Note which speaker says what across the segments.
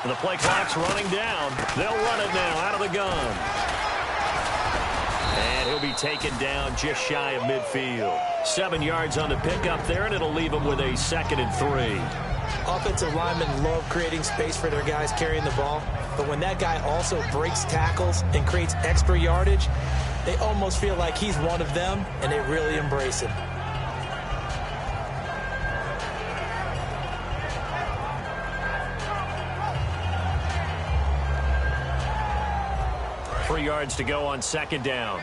Speaker 1: And the play clock's running down. They'll run it now out of the gun. And he'll be taken down just shy of midfield. 7 yards on the pickup there, and it'll leave him with a 2nd and 3.
Speaker 2: Offensive linemen love creating space for their guys carrying the ball. But when that guy also breaks tackles and creates extra yardage, they almost feel like he's one of them, and they really embrace him.
Speaker 1: Three yards to go on 2nd down.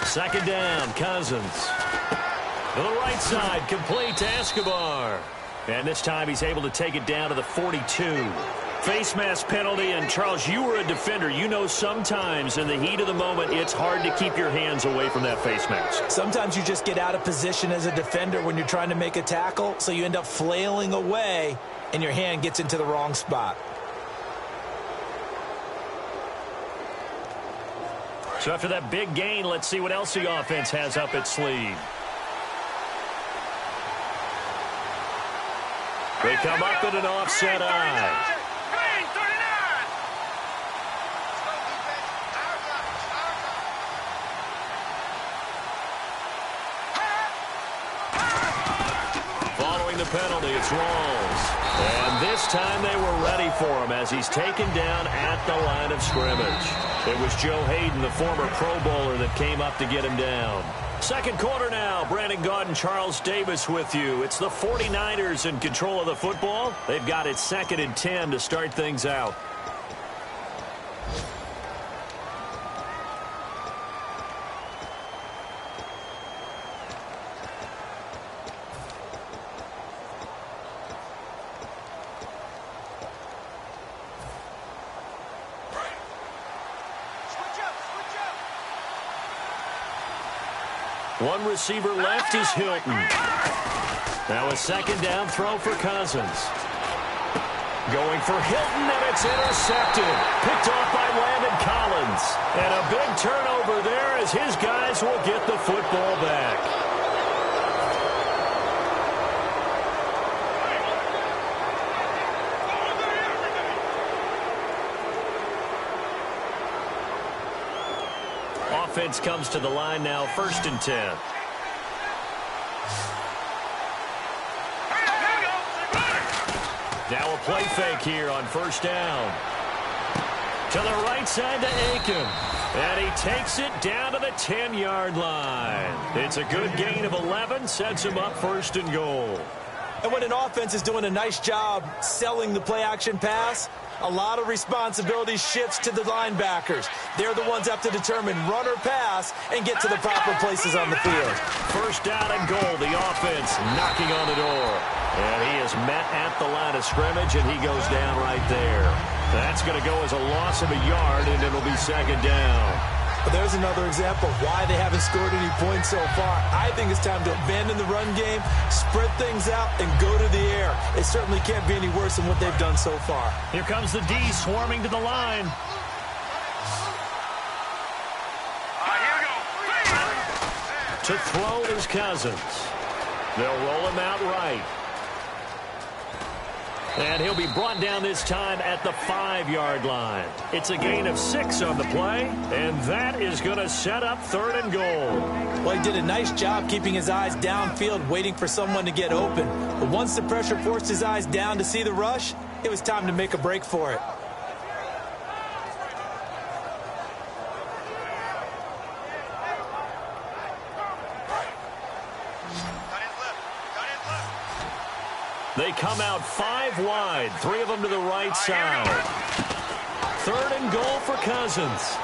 Speaker 1: Second down, Cousins. To the right side, complete to Escobar. And this time he's able to take it down to the 42. Face mask penalty, and Charles, you were a defender. You know sometimes in the heat of the moment, it's hard to keep your hands away from that face mask.
Speaker 2: Sometimes you just get out of position as a defender when you're trying to make a tackle, so you end up flailing away, and your hand gets into the wrong spot.
Speaker 1: So after that big gain, let's see what else the offense has up its sleeve. They come up in an offset eye. Following the penalty, it's Rawls. And this time they were ready for him as he's taken down at the line of scrimmage. It was Joe Hayden, the former Pro Bowler, that came up to get him down. Second quarter now. Brandon Gaudin, Charles Davis with you. It's the 49ers in control of the football. They've got it 2nd and 10 to start things out. One receiver left is Hilton. Now a 2nd down throw for Cousins. Going for Hilton, and it's intercepted. Picked off by Landon Collins. And a big turnover there as his guys will get the football back. Offense comes to the line now, 1st and 10. Now a play fake here on 1st down. To the right side to Aiken. And he takes it down to the 10-yard line. It's a good gain of 11, sets him up 1st and goal.
Speaker 2: And when an offense is doing a nice job selling the play-action pass, a lot of responsibility shifts to the linebackers. They're the ones that have to determine run or pass and get to the proper places on the field.
Speaker 1: 1st down and goal. The offense knocking on the door. And he is met at the line of scrimmage, and he goes down right there. That's going to go as a loss of a yard, and it'll be 2nd down.
Speaker 2: But there's another example of why they haven't scored any points so far. I think it's time to abandon the run game, spread things out, and go to the air. It certainly can't be any worse than what they've done so far.
Speaker 1: Here comes the D swarming to the line. To throw is Cousins. They'll roll him out right. And he'll be brought down this time at the 5-yard line. It's a gain of 6 on the play, and that is going to set up 3rd and goal.
Speaker 2: Well, he did a nice job keeping his eyes downfield, waiting for someone to get open. But once the pressure forced his eyes down to see the rush, it was time to make a break for it.
Speaker 1: They come out 5 wide, 3 of them to the right side. 3rd and goal for Cousins.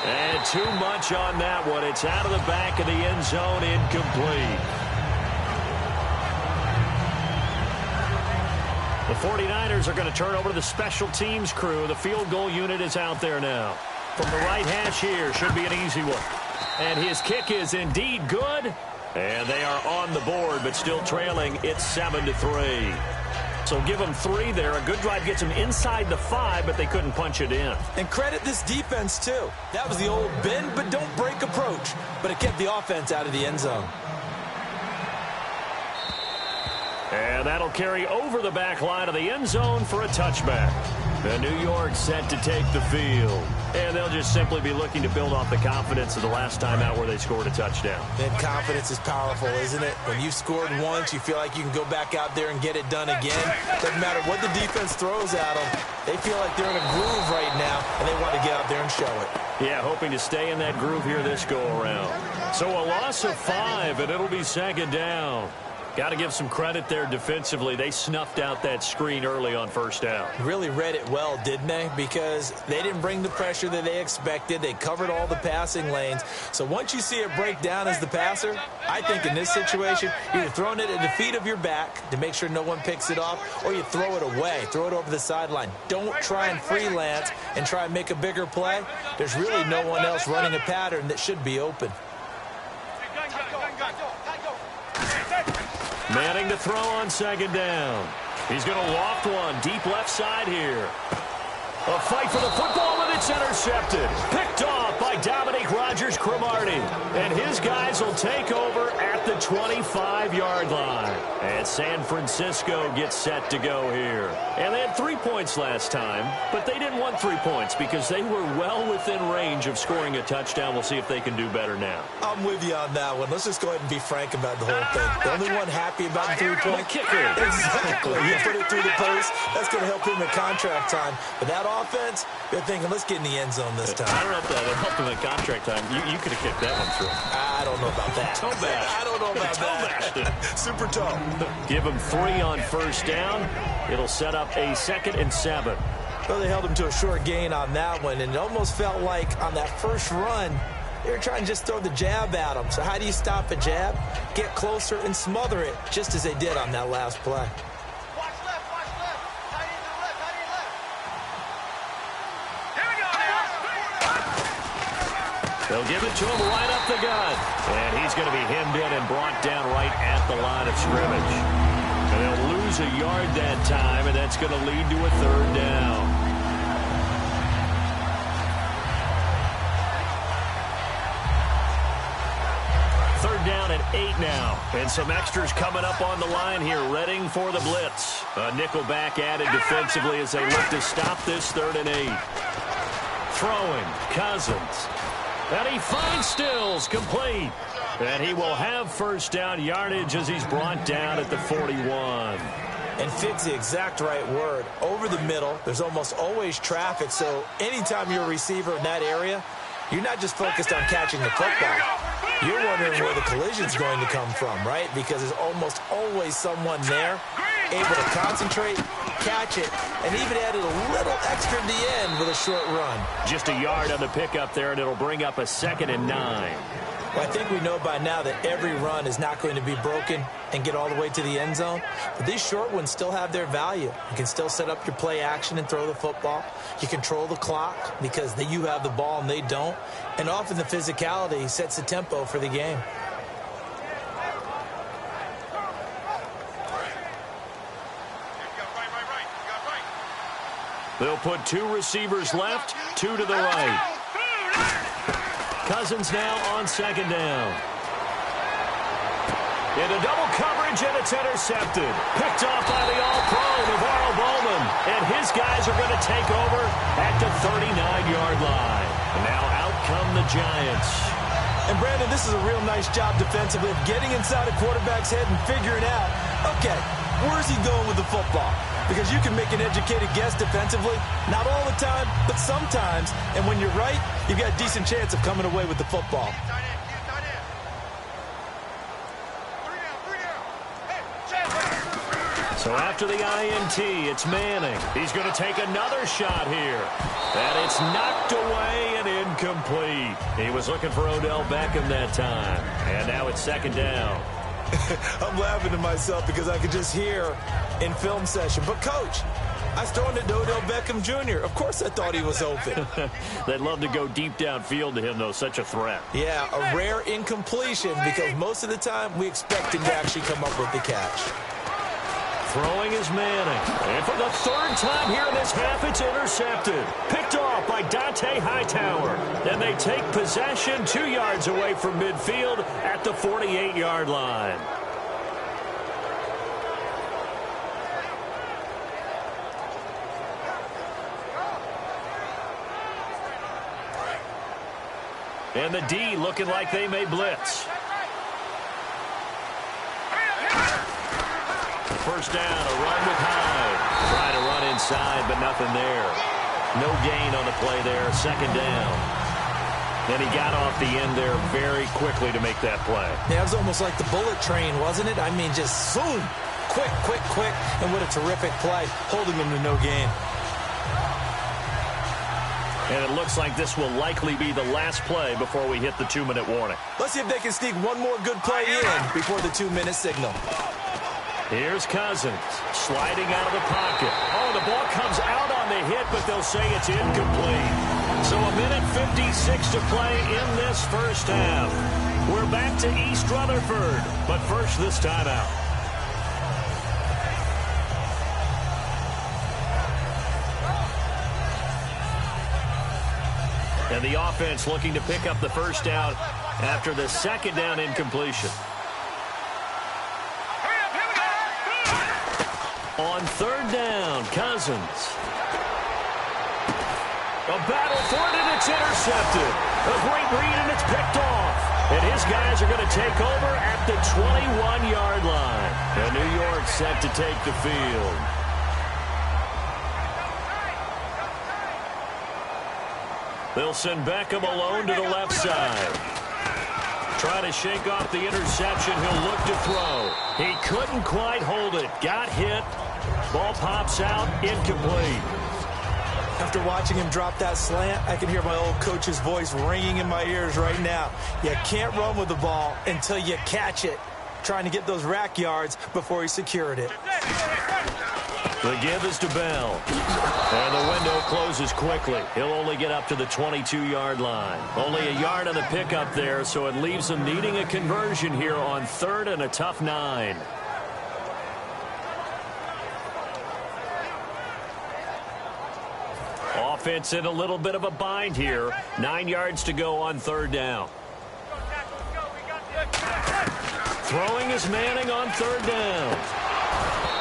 Speaker 1: And too much on that one. It's out of the back of the end zone, incomplete. The 49ers are going to turn over to the special teams crew. The field goal unit is out there now. From the right hash here, should be an easy one. And his kick is indeed good. And they are on the board, but still trailing. It's 7-3. So give them 3 there. A good drive gets them inside the 5, but they couldn't punch it in.
Speaker 2: And credit this defense, too. That was the old bend but don't break approach, but it kept the offense out of the end zone.
Speaker 1: And that'll carry over the back line of the end zone for a touchback. The New York set to take the field. And they'll just simply be looking to build off the confidence of the last time out where they scored a touchdown.
Speaker 2: And confidence is powerful, isn't it? When you scored once, you feel like you can go back out there and get it done again. Doesn't matter what the defense throws at them. They feel like they're in a groove right now, and they want to get out there and show it.
Speaker 1: Yeah, hoping to stay in that groove here this go-around. So a loss of 5, and it'll be second down. Got to give some credit there defensively. They snuffed out that screen early on first down.
Speaker 2: Really read it well, didn't they? Because they didn't bring the pressure that they expected. They covered all the passing lanes. So once you see it break down as the passer, I think in this situation, you're either throwing it at the feet of your back to make sure no one picks it off, or you throw it away, throw it over the sideline. Don't try and freelance and try and make a bigger play. There's really no one else running a pattern that should be open.
Speaker 1: Manning to throw on second down. He's going to loft one deep left side here. A fight for the football, and it's intercepted. Picked off by Dominique Rodgers-Cromartie. And his guys will take over at the 25-yard line. And San Francisco gets set to go here. And they had 3 points last time, but they didn't want 3 points because they were well within range of scoring a touchdown. We'll see if they can do better now.
Speaker 2: I'm with you on that one. Let's just go ahead and be frank about the whole thing. The only one happy about the 3-point
Speaker 1: kicker.
Speaker 2: Exactly. You put it through the post. That's going to help him in contract time. But that offense, they're thinking, let's get in the end zone this time.
Speaker 1: I don't know if that helped him in contract time. You could have kicked that one through.
Speaker 2: I don't know about that. I don't know about that. Super tall.
Speaker 1: Give him 3 on first down. It'll set up a 2nd and 7.
Speaker 2: Well, they held him to a short gain on that one, and it almost felt like on that first run, they were trying to just throw the jab at him. So how do you stop a jab? Get closer and smother it, just as they did on that last play.
Speaker 1: They'll give it to him right up the gut. And he's going to be hemmed in and brought down right at the line of scrimmage. And they'll lose a yard that time, and that's going to lead to a 3rd down. Third down at 8 now. And some extras coming up on the line here, readying for the blitz. A nickelback added defensively as they look to stop this 3rd and 8. Throwing, Cousins. And he finds Stills, complete. And he will have first down yardage as he's brought down at the 41.
Speaker 2: And fit's the exact right word. Over the middle, there's almost always traffic, so anytime you're a receiver in that area, you're not just focused on catching the football. You're wondering where the collision's going to come from, right? Because there's almost always someone there able to concentrate, catch it, and even added a little extra at the end with a short run.
Speaker 1: Just a yard on the pickup there, and it'll bring up a 2nd and 9.
Speaker 2: Well, I think we know by now that every run is not going to be broken and get all the way to the end zone. But these short ones still have their value. You can still set up your play action and throw the football. You control the clock because you have the ball and they don't. And often the physicality sets the tempo for the game.
Speaker 1: They'll put 2 receivers left, 2 to the right. Cousins now on second down. Into double coverage, and it's intercepted. Picked off by the All-Pro, Navarro Bowman. And his guys are going to take over at the 39-yard line. And now out come the Giants.
Speaker 2: And, Brandon, this is a real nice job defensively of getting inside a quarterback's head and figuring out, okay, where's he going with the football? Because you can make an educated guess defensively, not all the time, but sometimes. And when you're right, you've got a decent chance of coming away with the football.
Speaker 1: So after the INT, it's Manning. He's going to take another shot here. And it's knocked away and incomplete. He was looking for Odell Beckham that time. And now it's 2nd down.
Speaker 2: I'm laughing to myself because I could just hear in film session. But, Coach, I was throwing it to Odell Beckham Jr. Of course I thought he was open.
Speaker 1: They'd love to go deep downfield to him, though. Such a threat.
Speaker 2: Yeah, a rare incompletion because most of the time we expect him to actually come up with the catch.
Speaker 1: Throwing is Manning. And for the third time here in this half, it's intercepted. Picked off by Dante Hightower. And they take possession 2 yards away from midfield at the 48-yard line. And the D looking like they may blitz. First down, a run with Hyde. Trying to run inside, but nothing there. No gain on the play there, second down. And he got off the end there very quickly to make that play.
Speaker 2: Yeah, it was almost like the bullet train, wasn't it? I mean, just zoom. Quick, quick, quick. And what a terrific play, holding him to no gain.
Speaker 1: And it looks like this will likely be the last play before we hit the 2-minute warning.
Speaker 2: Let's see if they can sneak one more good play in before the 2-minute signal.
Speaker 1: Here's Cousins sliding out of the pocket. Oh, the ball comes out on the hit, but they'll say it's incomplete. So 1:56 to play in this first half. We're back to East Rutherford, but first this timeout. And the offense looking to pick up the first down after the second down incompletion. On third down, Cousins. A battle for it, and it's intercepted. A great read, and it's picked off. And his guys are going to take over at the 21-yard line. And New York set to take the field. They'll send Beckham alone to the left side. Trying to shake off the interception. He'll look to throw. He couldn't quite hold it. Got hit. Ball pops out. Incomplete.
Speaker 2: After watching him drop that slant, I can hear my old coach's voice ringing in my ears right now. You can't run with the ball until you catch it. Trying to get those rack yards before he secured it.
Speaker 1: The give is to Bell. And the window closes quickly. He'll only get up to the 22-yard line. Only a yard on the pickup there, so it leaves him needing a conversion here on third and a tough 9. Offense in a little bit of a bind here. 9 yards to go on third down. Throwing is Manning on third down.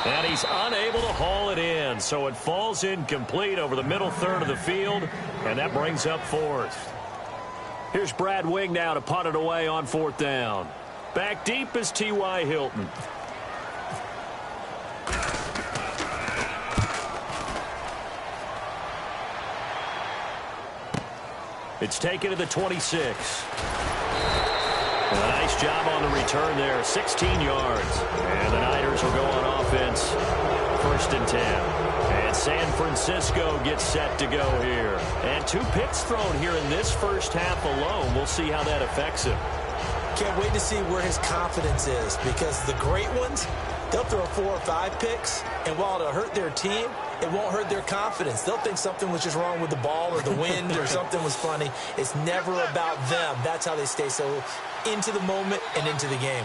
Speaker 1: And he's unable to haul it in, so it falls incomplete over the middle third of the field, and that brings up fourth. Here's Brad Wing now to punt it away on fourth down. Back deep is T.Y. Hilton. It's taken to the 26. A nice job on the return there, 16 yards. And the Niners will go on offense, first and 10. And San Francisco gets set to go here. And 2 picks thrown here in this first half alone. We'll see how that affects him.
Speaker 2: Can't wait to see where his confidence is, because the great ones, they'll throw 4 or 5 picks, and while it'll hurt their team, it won't hurt their confidence. They'll think something was just wrong with the ball or the wind or something was funny. It's never about them. That's how they stay so into the moment and into the game.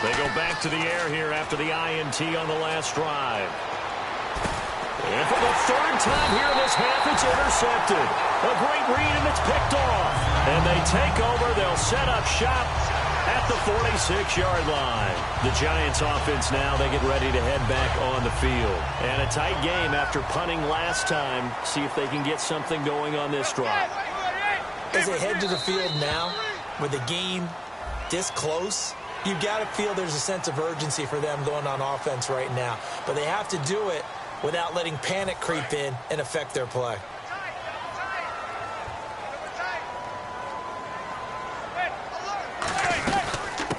Speaker 1: They go back to the air here after the INT on the last drive. And for the third time here in this half, it's intercepted. A great read, and it's picked off. And they take over. They'll set up shop at the 46-yard line. The Giants offense now, they get ready to head back on the field. And a tight game after punting last time. See if they can get something going on this drive.
Speaker 2: As they head to the field now, with the game this close, you've got to feel there's a sense of urgency for them going on offense right now. But they have to do it without letting panic creep in and affect their play.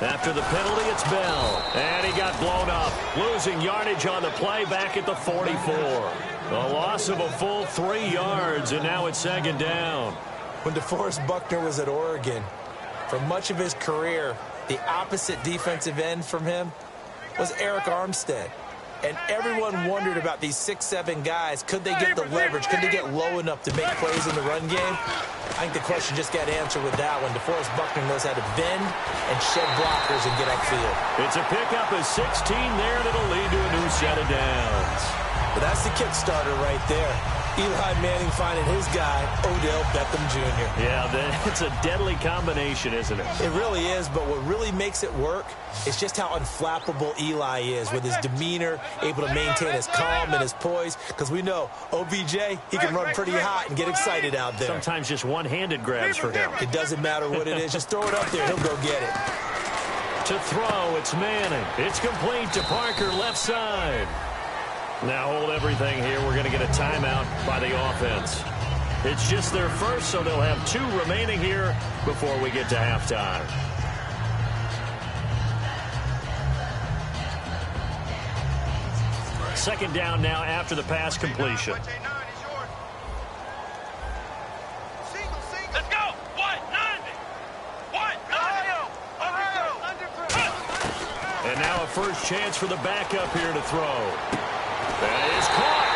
Speaker 1: After the penalty, it's Bell. And he got blown up. Losing yardage on the play back at the 44. A loss of a full 3 yards, and now it's second down.
Speaker 2: When DeForest Buckner was at Oregon, for much of his career, the opposite defensive end from him was Eric Armstead. And everyone wondered about these 6'7" guys. Could they get the leverage? Could they get low enough to make plays in the run game? I think the question just got answered with that one. DeForest Buckner knows how to bend and shed blockers and get upfield.
Speaker 1: It's a pickup of 16 there, and it'll lead to a new set of downs.
Speaker 2: But that's the kickstarter right there. Eli Manning finding his guy, Odell Beckham Jr.
Speaker 1: Yeah, it's a deadly combination, isn't it?
Speaker 2: It really is, but what really makes it work is just how unflappable Eli is with his demeanor, able to maintain his calm and his poise, because we know OBJ, he can run pretty hot and get excited out there.
Speaker 1: Sometimes just one-handed grabs for him.
Speaker 2: It doesn't matter what it is. Just throw it up there. He'll go get it.
Speaker 1: To throw, it's Manning. It's complete to Parker, left side. Now hold everything here. We're going to get a timeout by the offense. It's just their first, so they'll have 2 remaining here before we get to halftime. Second down now after the pass completion.
Speaker 3: Let's go! 190!
Speaker 1: And now a first chance for the backup here to throw. That is caught,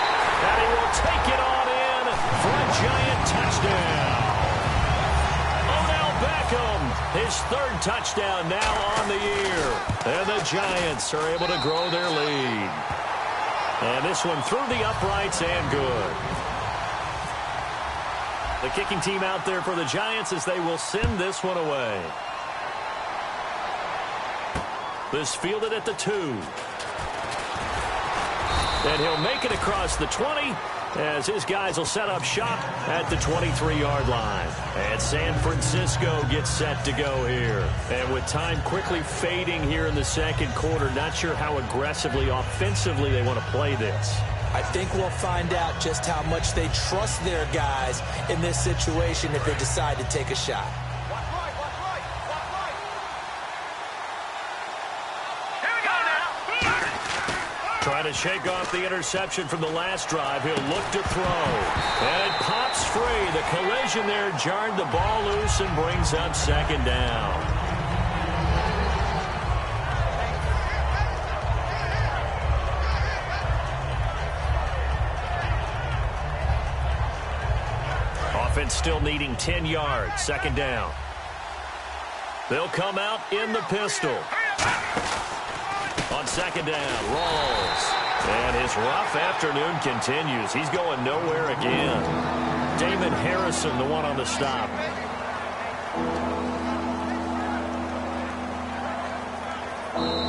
Speaker 1: and he will take it on in for a Giant touchdown. Odell Beckham, his 3rd touchdown now on the year. And the Giants are able to grow their lead. And this one through the uprights and good. The kicking team out there for the Giants as they will send this one away. This fielded at the 2. And he'll make it across the 20 as his guys will set up shop at the 23-yard line. And San Francisco gets set to go here. And with time quickly fading here in the second quarter, not sure how aggressively, offensively they want to play this.
Speaker 2: I think we'll find out just how much they trust their guys in this situation if they decide to take a shot.
Speaker 1: Trying to shake off the interception from the last drive. He'll look to throw. And it pops free. The collision there jarred the ball loose and brings up second down. Offense still needing 10 yards. Second down. They'll come out in the pistol. On second down, rolls. And his rough afternoon continues. He's going nowhere again. Damon Harrison, the one on the stop.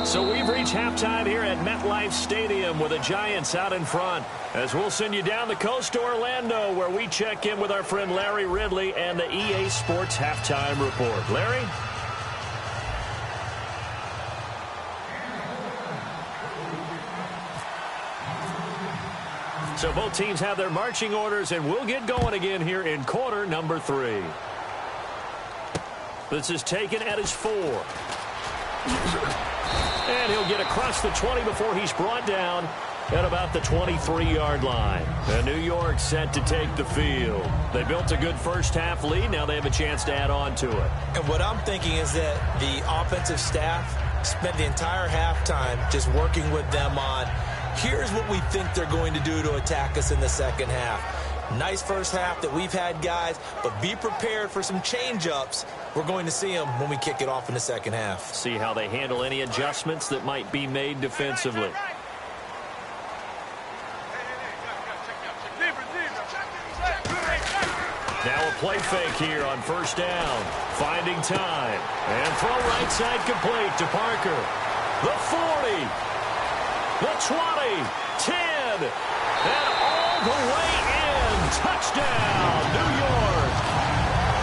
Speaker 1: So we've reached halftime here at MetLife Stadium with the Giants out in front. As we'll send you down the coast to Orlando, where we check in with our friend Larry Ridley and the EA Sports Halftime Report. Larry? So both teams have their marching orders, and we'll get going again here in quarter number 3. This is taken at his 4. And he'll get across the 20 before he's brought down at about the 23-yard line. And New York set to take the field. They built a good first-half lead. Now they have a chance to add on to it.
Speaker 2: And what I'm thinking is that the offensive staff spent the entire halftime just working with them on, here's what we think they're going to do to attack us in the second half. Nice first half that we've had, guys, but be prepared for some change-ups. We're going to see them when we kick it off in the second half.
Speaker 1: See how they handle any adjustments that might be made defensively. Now a play fake here on first down. Finding time. And throw right side complete to Parker. The 40. The 20, 10, and all the way in. Touchdown, New York.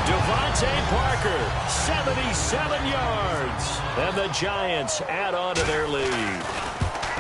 Speaker 1: Devontae Parker, 77 yards. And the Giants add on to their lead.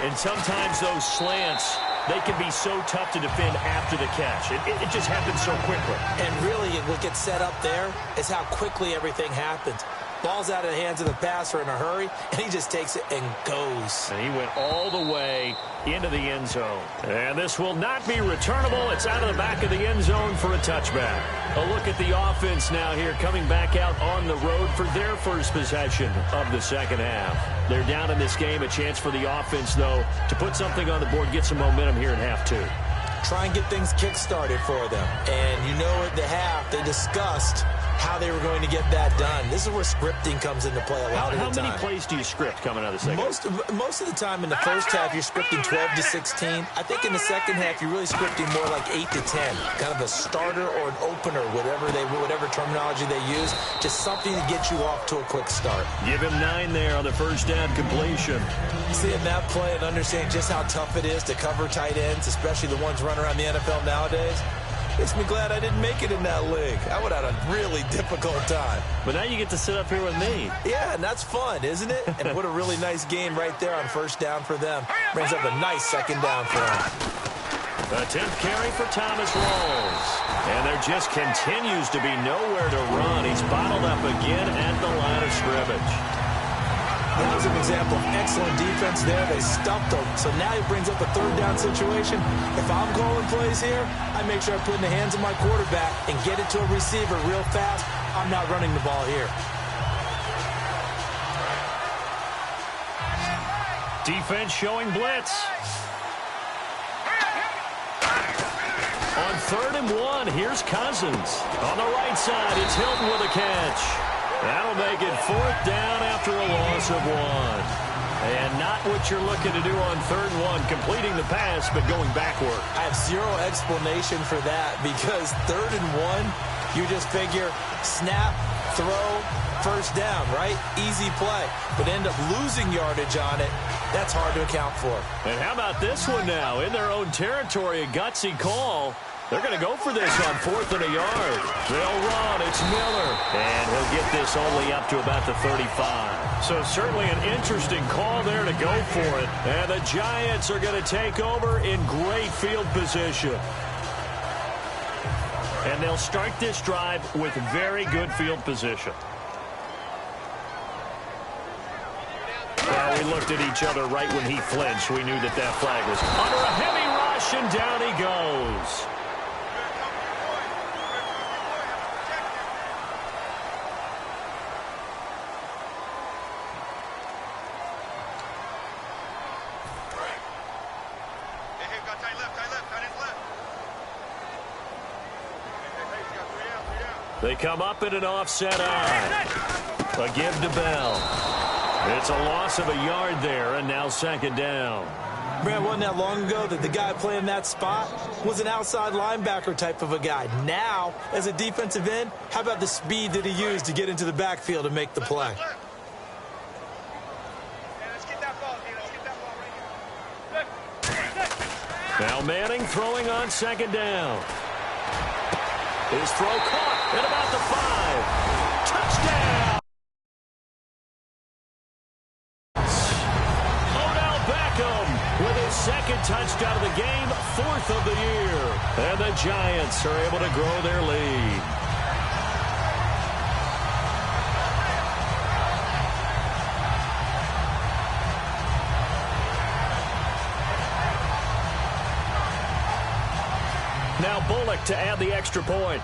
Speaker 1: And sometimes those slants, they can be so tough to defend after the catch. It just happens so quickly.
Speaker 2: And really, what gets set up there is how quickly everything happens. Ball's out of the hands of the passer in a hurry, and he just takes it and goes.
Speaker 1: And he went all the way into the end zone. And this will not be returnable. It's out of the back of the end zone for a touchback. A look at the offense now here, coming back out on the road for their first possession of the second half. They're down in this game. A chance for the offense, though, to put something on the board, get some momentum here in half two.
Speaker 2: Try and get things kick-started for them. And you know at the half, they discussed how they were going to get that done. This is where scripting comes into play a lot of the time.
Speaker 1: How many plays do you script coming out of the second half?
Speaker 2: Most of the time in the first half, you're scripting 12 to 16. I think in the second half, you're really scripting more like 8 to 10. Kind of a starter or an opener, whatever terminology they use. Just something to get you off to a quick start.
Speaker 1: Give him 9 there on the first down completion.
Speaker 2: Seeing that play and understanding just how tough it is to cover tight ends, especially the ones running around the NFL nowadays, makes me glad I didn't make it in that league. I would have had a really difficult time.
Speaker 1: But now you get to sit up here with me.
Speaker 2: Yeah, and that's fun, isn't it? And what a really nice game right there on first down for them. Brings up a nice second down for them.
Speaker 1: The 10th carry for Thomas Rawls. And there just continues to be nowhere to run. He's bottled up again at the line of scrimmage.
Speaker 2: That was an example of excellent defense there. They stumped him. So now he brings up a third down situation. If I'm calling plays here, I make sure I put in the hands of my quarterback and get it to a receiver real fast. I'm not running the ball here.
Speaker 1: Defense showing blitz. On 3rd and 1, here's Cousins. On the right side, it's Hilton with a catch. That'll make it 4th down after a loss of 1. And not what you're looking to do on 3rd and 1, completing the pass, but going backward.
Speaker 2: I have zero explanation for that because 3rd and 1, you just figure snap, throw, first down, right? Easy play. But end up losing yardage on it. That's hard to account for.
Speaker 1: And how about this one now? In their own territory, a gutsy call. They're going to go for this on 4th and a yard. They'll run. It's Miller. And he'll get this only up to about the 35. So certainly an interesting call there to go for it. And the Giants are going to take over in great field position. And they'll start this drive with very good field position. Well, we looked at each other right when he flinched. We knew that that flag was under a heavy rush, and down he goes. They come up in an offset eye. A give to Bell. It's a loss of a yard there, and now 2nd down.
Speaker 2: Brad, wasn't that long ago that the guy playing that spot was an outside linebacker type of a guy. Now, as a defensive end, how about the speed that he used to get into the backfield and make the play?
Speaker 1: Now Manning throwing on 2nd down. His throw caught at about the 5. Touchdown! Odell Beckham with his 2nd touchdown of the game, 4th of the year. And the Giants are able to grow their lead. Now Bullock to add the extra point.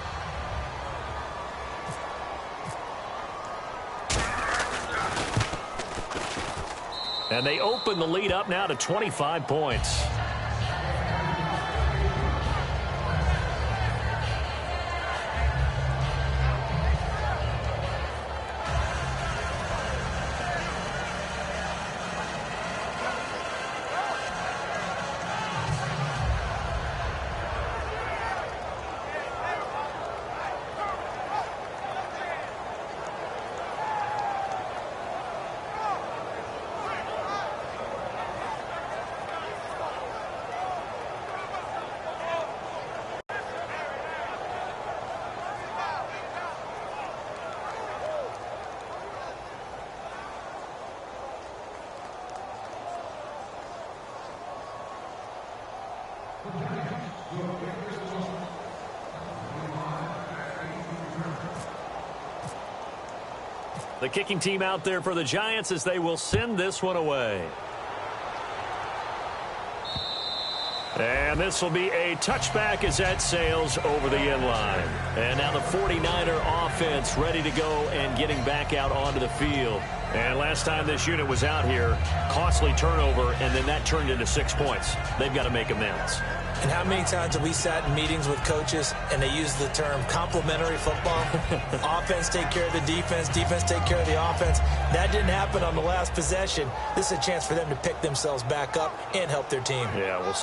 Speaker 1: And they open the lead up now to 25 points. The kicking team out there for the Giants as they will send this one away. And this will be a touchback as that sails over the end line. And now the 49er offense ready to go and getting back out onto the field. And last time this unit was out here, costly turnover, and then that turned into 6 points. They've got to make amends.
Speaker 2: And how many times have we sat in meetings with coaches and they use the term complementary football? Offense take care of the defense, defense take care of the offense. That didn't happen on the last possession. This is a chance for them to pick themselves back up and help their team.
Speaker 1: Yeah, well.